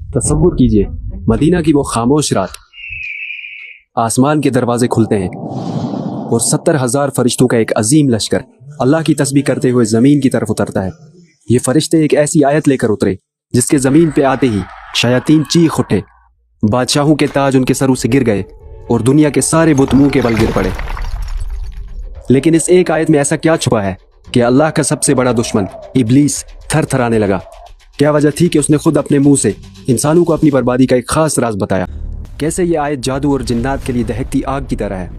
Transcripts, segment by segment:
तसव्वुर कीजिए, मदीना की वो खामोश रात, आसमान के दरवाजे खुलते हैं और 70,000 फरिश्तों का एक अजीम लश्कर अल्लाह की तस्बीह करते हुए ज़मीन की तरफ उतरता है। ये फरिश्ते एक ऐसी आयत लेकर उतरे जिसके ज़मीन पे आते ही शयातीन चीख उठे, बादशाहों के ताज उनके सरों से गिर गए और दुनिया के सारे बुत मुंह के बल गिर पड़े। लेकिन इस एक आयत में ऐसा क्या छुपा है कि अल्लाह का सबसे बड़ा दुश्मन इब्लीस थर थराने लगा? क्या वजह थी कि उसने खुद अपने मुंह से इंसानों को अपनी बर्बादी का एक खास राज बताया? कैसे ये आयत जादू और जिन्नात के लिए दहकती आग की तरह है?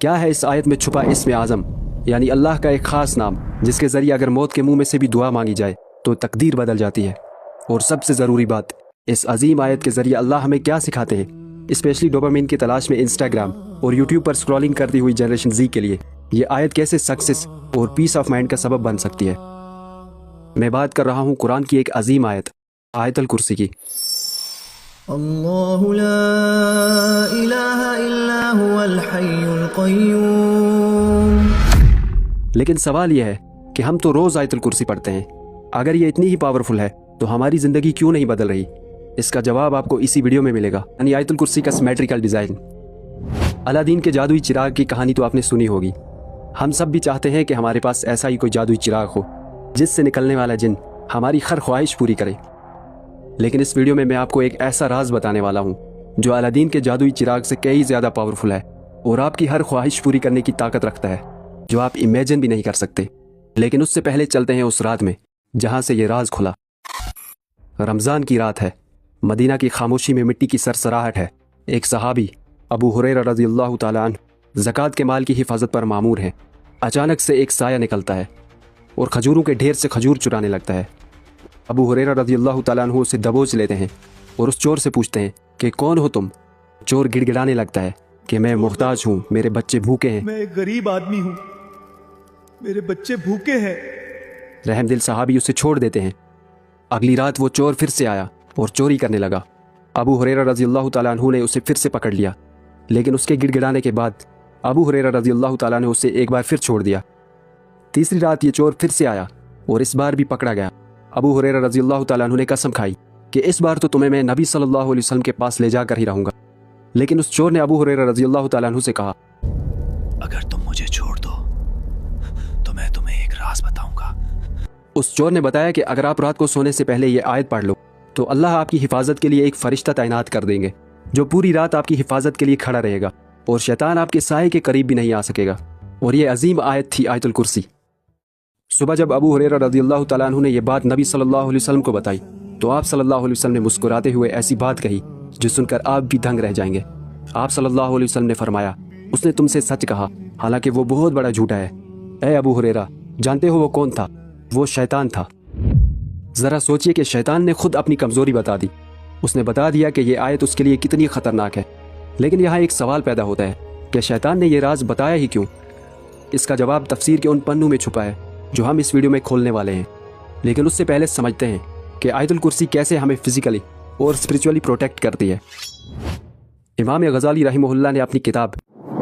क्या है इस आयत में छुपा इस्म आज़म, यानी अल्लाह का एक खास नाम जिसके ज़रिए अगर मौत के मुंह में से भी दुआ मांगी जाए तो तकदीर बदल जाती है? और सबसे ज़रूरी बात, इस अजीम आयत के ज़रिए अल्लाह हमें क्या सिखाते हैं, स्पेशली डोपामिन की तलाश में इंस्टाग्राम और यूट्यूब पर स्क्रॉलिंग करती हुई जनरेशन जी के लिए ये आयत कैसे सक्सेस और पीस ऑफ माइंड का सबब बन सकती है? मैं बात कर रहा हूँ कुरान की एक अजीम आयत, आयतुल कुर्सी की। अल्लाहु ला इलाहा इल्ला हुवल हय्युल क़य्यूम। लेकिन सवाल यह है कि हम तो रोज़ आयतुल कुर्सी पढ़ते हैं, अगर ये इतनी ही पावरफुल है तो हमारी ज़िंदगी क्यों नहीं बदल रही? इसका जवाब आपको इसी वीडियो में मिलेगा, यानी आयतुल कुर्सी का सिमेट्रिकल डिज़ाइन। अलादीन के जादुई चिराग की कहानी तो आपने सुनी होगी। हम सब भी चाहते हैं कि हमारे पास ऐसा ही कोई जादुई चिराग हो जिससे निकलने वाला जिन हमारी हर ख्वाहिश पूरी करे। लेकिन इस वीडियो में मैं आपको एक ऐसा राज बताने वाला हूँ जो अलादीन के जादुई चिराग से कई ज़्यादा पावरफुल है और आपकी हर ख्वाहिश पूरी करने की ताकत रखता है जो आप इमेजिन भी नहीं कर सकते। लेकिन उससे पहले चलते हैं उस रात में जहाँ से ये राज खुला। रमज़ान की रात है, मदीना की खामोशी में मिट्टी की सरसराहट है। एक सहाबी अबू हुरैरा रज़ियल्लाहु ताला अन्हु ज़कात के माल की हिफाजत पर मामूर हैं। अचानक से एक साया निकलता है और खजूरों के ढेर से खजूर चुराने लगता है। अबू हुरैरा रज़ियल्लाहु ताला अन्हु उसे दबोच लेते हैं और उस चोर से पूछते हैं कि कौन हो तुम? चोर गिड़गिड़ाने लगता है कि मैं मुहताज हूँ, मेरे बच्चे भूखे हैं। मैं एक गरीब आदमी हूँ, मेरे बच्चे भूखे हैं। रहमदिल सहाबी उसे छोड़ देते हैं। अगली रात वो चोर फिर से आया और चोरी करने लगा। अबू हुरैरा रज़ियल्लाहु ताला अन्हु ने उसे फिर से पकड़ लिया, लेकिन उसके गिड़गिड़ाने के बाद अबू हुरैरा रज़ियल्लाहु ताला ने उसे एक बार फिर छोड़ दिया। तीसरी रात ये चोर फिर से आया और इस बार भी पकड़ा गया। अबू हुरैरा रज़ियल्लाहु ताला अन्हु ने कसम खाई कि इस बार तो तुम्हें मैं नबी सल्लल्लाहु अलैहि वसल्लम के पास ले जाकर ही रहूंगा। लेकिन उस चोर ने अबू हुरैरा रज़ियल्लाहु ताला अन्हु से कहा, अगर तुम मुझे छोड़ दो तो मैं तुम्हें एक राज बताऊंगा। उस चोर ने बताया कि अगर आप रात को सोने से पहले ये आयत पढ़ लो तो अल्लाह आपकी हिफाजत के लिए एक फरिश्ता तैनात कर देंगे जो पूरी रात आपकी हिफाजत के लिए खड़ा रहेगा और शैतान आपके साए के करीब भी नहीं आ सकेगा। और ये अजीम आयत थी आयतुल कुर्सी। सुबह जब अबू हुरैरा रज़ियल्लाहु ताला अन्हु ने यह बात नबी सल्लल्लाहु अलैहि वसल्लम को बताई तो आप सल्लल्लाहु अलैहि वसल्लम ने मुस्कुराते हुए ऐसी बात कही जो सुनकर आप भी दंग रह जाएंगे। आप सल्लल्लाहु अलैहि वसल्लम ने फरमाया, उसने तुमसे सच कहा, हालांकि वो बहुत बड़ा झूठा है। ए अबू हुरैरा, जानते हो वो कौन था? वो शैतान था। ज़रा सोचिए कि शैतान ने खुद अपनी कमज़ोरी बता दी। उसने बता दिया कि यह आयत उसके लिए कितनी ख़तरनाक है। लेकिन यहाँ एक सवाल पैदा होता है कि शैतान ने यह राज बताया ही क्यों? इसका जवाब तफसीर के उन पन्नों में छुपा है जो हम इस वीडियो में खोलने वाले हैं। लेकिन उससे पहले समझते हैं कि आयतुल कुर्सी कैसे हमें फिजिकली और स्पिरिचुअली प्रोटेक्ट करती है। इमाम गज़ाली रहमहुल्लाह ने अपनी किताब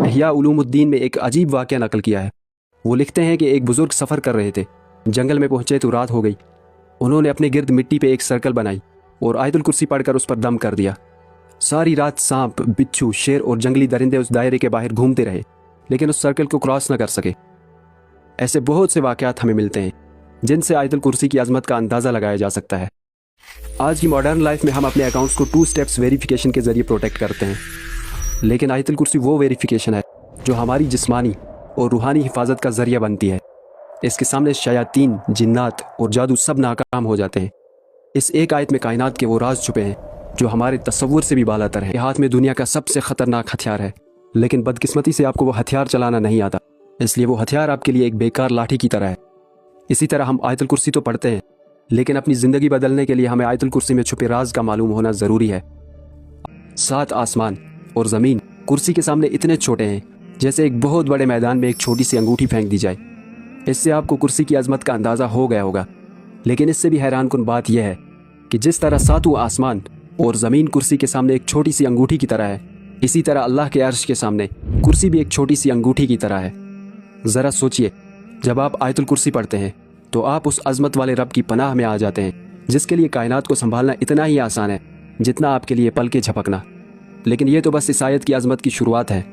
इह्या उलूमुद्दीन में एक अजीब वाक़या नकल किया है। वो लिखते हैं कि एक बुज़ुर्ग सफ़र कर रहे थे, जंगल में पहुँचे तो रात हो गई। उन्होंने अपने गिर्द मिट्टी पे एक सर्कल बनाई और आयतुल कुर्सी पढ़कर उस पर दम कर दिया। सारी रात सांप, बिच्छू, शेर और जंगली दरिंदे उस दायरे के बाहर घूमते रहे, लेकिन उस सर्कल को क्रॉस न कर सके। ऐसे बहुत से वाक़यात हमें मिलते हैं जिनसे आयतुल कुर्सी की अज़मत का अंदाज़ा लगाया जा सकता है। आज की मॉडर्न लाइफ में हम अपने अकाउंट्स को 2 स्टेप्स वेरिफिकेशन के ज़रिए प्रोटेक्ट करते हैं, लेकिन आयतुल कुर्सी वो वेरिफिकेशन है जो हमारी जिस्मानी और रूहानी हिफाजत का ज़रिया बनती है। इसके सामने शयातीन, जिन्नात और जादू सब नाकाम हो जाते हैं। इस एक आयत में कायनात के वो राज छुपे हैं जो हमारे तसव्वुर से भी बालातर है। हाथ में दुनिया का सबसे ख़तरनाक हथियार है, लेकिन बदकिस्मती से आपको वो हथियार चलाना नहीं आता, इसलिए वो हथियार आपके लिए एक बेकार लाठी की तरह है। इसी तरह हम आयतुल कुर्सी तो पढ़ते हैं, लेकिन अपनी ज़िंदगी बदलने के लिए हमें आयतुल कुर्सी में छुपे राज का मालूम होना ज़रूरी है। 7 आसमान और ज़मीन कुर्सी के सामने इतने छोटे हैं जैसे एक बहुत बड़े मैदान में एक छोटी सी अंगूठी फेंक दी जाए। इससे आपको कुर्सी की अज़मत का अंदाज़ा हो गया होगा। लेकिन इससे भी हैरान कुन बात यह है कि जिस तरह 7 आसमान और ज़मीन कुर्सी के सामने एक छोटी सी अंगूठी की तरह है, इसी तरह अल्लाह के अर्श के सामने कुर्सी भी एक छोटी सी अंगूठी की तरह है। ज़रा सोचिए, जब आप आयतुल कुर्सी पढ़ते हैं तो आप उस अज़मत वाले रब की पनाह में आ जाते हैं जिसके लिए कायनात को संभालना इतना ही आसान है जितना आपके लिए पल के झपकना। लेकिन ये तो बस इस आयत की अजमत की शुरुआत है।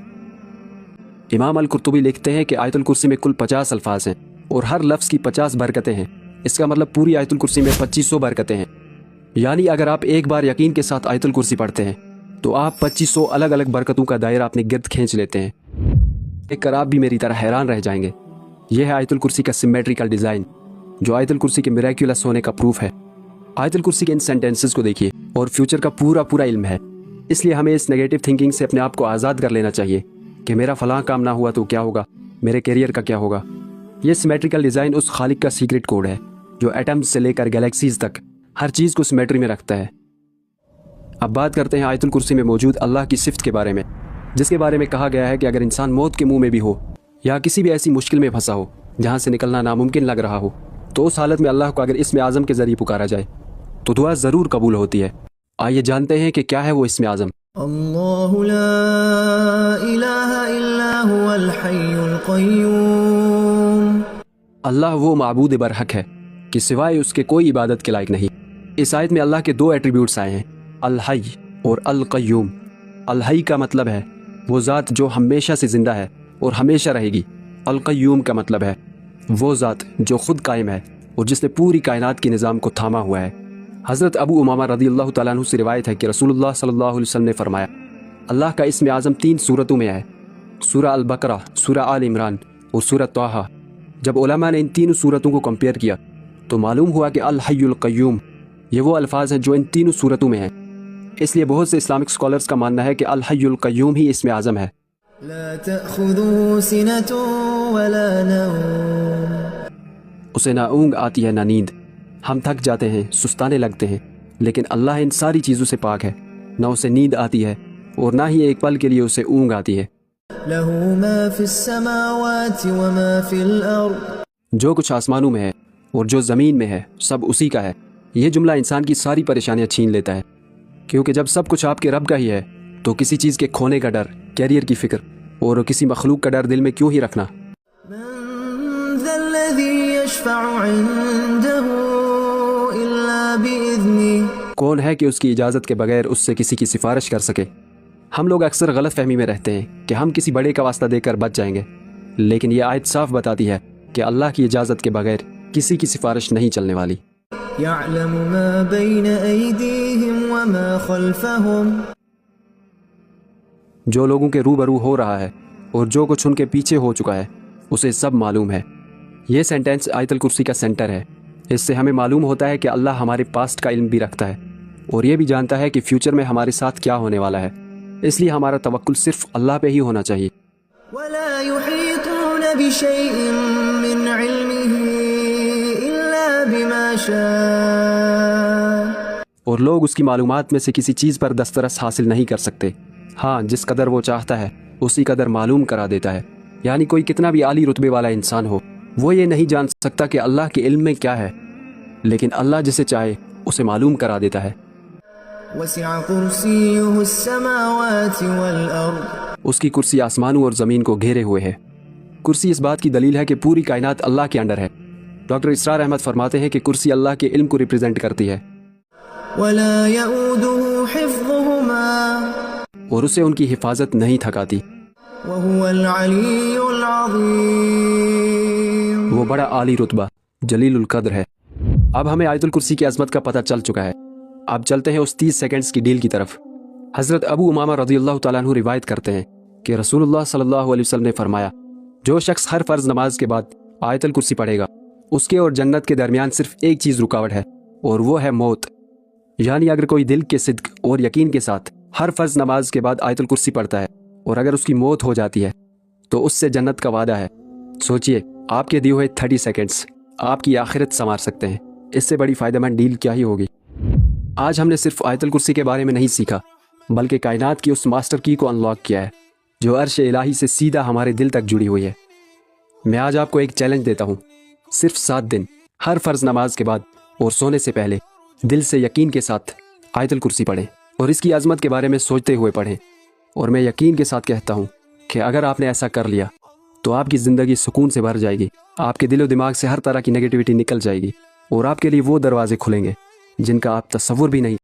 इमाम अल-कुर्तुबी लिखते हैं कि आयतुल कुर्सी में कुल 50 अल्फाज हैं और हर लफ्ज़ की 50 बरकतें हैं। इसका मतलब पूरी आयतुल कुर्सी में 2500 बरकतें हैं। यानी अगर आप एक बार यकीन के साथ आयतुल कुर्सी पढ़ते हैं तो आप 2500 अलग अलग बरकतों का दायरा अपने गिर्द खींच लेते हैं। देखकर आप भी मेरी तरह हैरान रह जाएंगे। यह है आयतुल कुर्सी का सिमेट्रिकल डिज़ाइन, जो आयतुल कुर्सी के मिरेक्युलस होने का प्रूफ है। आयतुल कुर्सी के इन सेंटेंसेस को देखिए और फ्यूचर का पूरा इल्म है। इसलिए हमें इस नेगेटिव थिंकिंग से अपने आप को आज़ाद कर लेना चाहिए कि मेरा फलां काम ना हुआ तो क्या होगा, मेरे करियर का क्या होगा। यह सिमेट्रिकल डिज़ाइन उस खालिक का सीक्रेट कोड है जो एटम्स से लेकर गैलेक्सीज तक हर चीज़ को सिमेट्री में रखता है। अब बात करते हैं आयतुल कुर्सी में मौजूद अल्लाह की सिफ़त के बारे में, जिसके बारे में कहा गया है कि अगर इंसान मौत के मुंह में भी हो या किसी भी ऐसी मुश्किल में फंसा हो जहाँ से निकलना नामुमकिन लग रहा हो, तो उस हालत में अल्लाह को अगर इसमें आज़म के ज़रिए पुकारा जाए तो दुआ ज़रूर कबूल होती है। आइए जानते हैं कि क्या है वो इसमें आज़म। अल्लाहु ला इलाहा इल्ला हुवल हय्युल क़य्यूम। अल्लाह वो माबूद बरहक है कि सिवाय उसके कोई इबादत के लायक नहीं। इस आयत में अल्लाह के 2 एट्रीब्यूट्स आए हैं, अल हय्य और अल क़य्यूम। अल हय्य का मतलब है वो ज़ात जो हमेशा से ज़िंदा है और हमेशा रहेगी। अल क़य्यूम का मतलब है वो ज़ात जो खुद कायम है और जिसने पूरी कायनात के निज़ाम को थामा हुआ है। हज़रत अबू उमामा रज़ियल्लाहु ताला अन्हु से रिवायत है कि रसूलुल्लाह सल्लल्लाहु अलैहि वसल्लम ने फरमाया, अल्लाह का इसमें आज़म 3 सूरतों में है, सूरा अल बकरा, सूरा आल इमरान और सूरा तौहा। जब उलमा ने इन 3 सूरतों को कंपेयर किया तो मालूम हुआ कि अल हय्युल क़य्यूम ये वो अल्फाज हैं जो इन 3 सूरतों में हैं। इसलिए बहुत से इस्लामिक स्कॉलर्स का मानना है कि अल हय्युल क़य्यूम ही इसमें आज़म है। ला तअख़ुज़ुहु सिनतुन वला नौम। उसे ना ऊँग आती है ना नींद। हम थक जाते हैं, सुस्ताने लगते हैं, लेकिन अल्लाह इन सारी चीज़ों से पाक है। ना उसे नींद आती है और ना ही एक पल के लिए उसे ऊँग आती है। लहू मा फिस समावाति व मा फिल अर्द। जो कुछ आसमानों में है और जो ज़मीन में है सब उसी का है। यह जुमला इंसान की सारी परेशानियां छीन लेता है, क्योंकि जब सब कुछ आपके रब का ही है तो किसी चीज़ के खोने का डर, कैरियर की फ़िक्र और किसी मखलूक का डर दिल में क्यों ही रखना। मन ज़ल्लज़ी यशफ़अु इंदहु इल्ला बिइज़्निही। कौन है कि उसकी इजाज़त के बगैर उससे किसी की सिफारिश कर सके। हम लोग अक्सर गलत फहमी में रहते हैं कि हम किसी बड़े का वास्ता देकर बच जाएंगे, लेकिन यह आयत साफ बताती है कि अल्लाह की इजाज़त के बगैर किसी की सिफारिश नहीं चलने वाली। यअलमु मा बैन अयदीहिम व मा खल्फहुम। जो लोगों के रूबरू हो रहा है और जो कुछ उनके पीछे हो चुका है उसे सब मालूम है। ये सेंटेंस आयतुल कुर्सी का सेंटर है। इससे हमें मालूम होता है कि अल्लाह हमारे पास्ट का इल्म भी रखता है और ये भी जानता है कि फ्यूचर में हमारे साथ क्या होने वाला है। इसलिए हमारा तवक्कुल सिर्फ अल्लाह पे ही होना चाहिए। वला युहीतून बिशैइन मिन इल्मिही इल्ला बिमा शाअ। और लोग उसकी मालूमात में से किसी चीज़ पर दस्तरस हासिल नहीं कर सकते। हाँ, जिस कदर वो चाहता है उसी कदर मालूम करा देता है। यानी कोई कितना भी आली रुतबे वाला इंसान हो, वो ये नहीं जान सकता कि अल्लाह के इल्म में क्या है, लेकिन अल्लाह जिसे चाहे उसे मालूम करा देता है। वसिअ कुर्सियुहु अस्समावाति वल अर्द। उसकी कुर्सी आसमानों और ज़मीन को घेरे हुए है। कुर्सी इस बात की दलील है कि पूरी कायनात अल्लाह के अंडर है। डॉक्टर इसरार अहमद फरमाते हैं कि कुर्सी अल्लाह के इल्म को रिप्रेजेंट करती है वला यऊदुहु हिफ्ज़ुहुमा। और उसे उनकी हिफाजत नहीं थकाती। वहुवल अलीयुल अज़ीम। वो बड़ा आली रुतबा जलीलुल कद्र है। अब हमें आयतुल कुर्सी की अज़मत का पता चल चुका है। अब चलते हैं उस 30 सेकंड्स की डील की तरफ। हज़रत अबू उमामा रज़ियल्लाहु ताला अन्हु रिवायत करते हैं कि रसूलुल्लाह सल्लल्लाहु अलैहि वसल्लम ने फरमाया, जो शख्स हर फ़र्ज़ नमाज के बाद आयतुल कुर्सी पढ़ेगा उसके और जन्नत के दरमियान सिर्फ एक चीज़ रुकावट है और वो है मौत। यानी अगर कोई दिल के सिद्क और यकीन के साथ हर फ़र्ज़ नमाज के बाद आयतुल कुर्सी पढ़ता है और अगर उसकी मौत हो जाती है तो उससे जन्नत का वादा है। सोचिए, आपके दिए हुए 30 सेकंड्स आपकी आखिरत संवार सकते हैं। इससे बड़ी फ़ायदेमंद डील क्या ही होगी। आज हमने सिर्फ आयतुल कुर्सी के बारे में नहीं सीखा, बल्कि कायनात की उस मास्टर की को अनलॉक किया है जो अर्श इलाही से सीधा हमारे दिल तक जुड़ी हुई है। मैं आज आपको एक चैलेंज देता हूँ, सिर्फ 7 दिन हर फ़र्ज़ नमाज के बाद और सोने से पहले दिल से यकीन के साथ आयतुल कुर्सी पढ़ें और इसकी अज़मत के बारे में सोचते हुए पढ़ें। और मैं यकीन के साथ कहता हूँ कि अगर आपने ऐसा कर लिया तो आपकी ज़िंदगी सुकून से भर जाएगी, आपके दिलो दिमाग से हर तरह की नेगेटिविटी निकल जाएगी और आपके लिए वो दरवाजे खुलेंगे जिनका आप तसव्वुर भी नहीं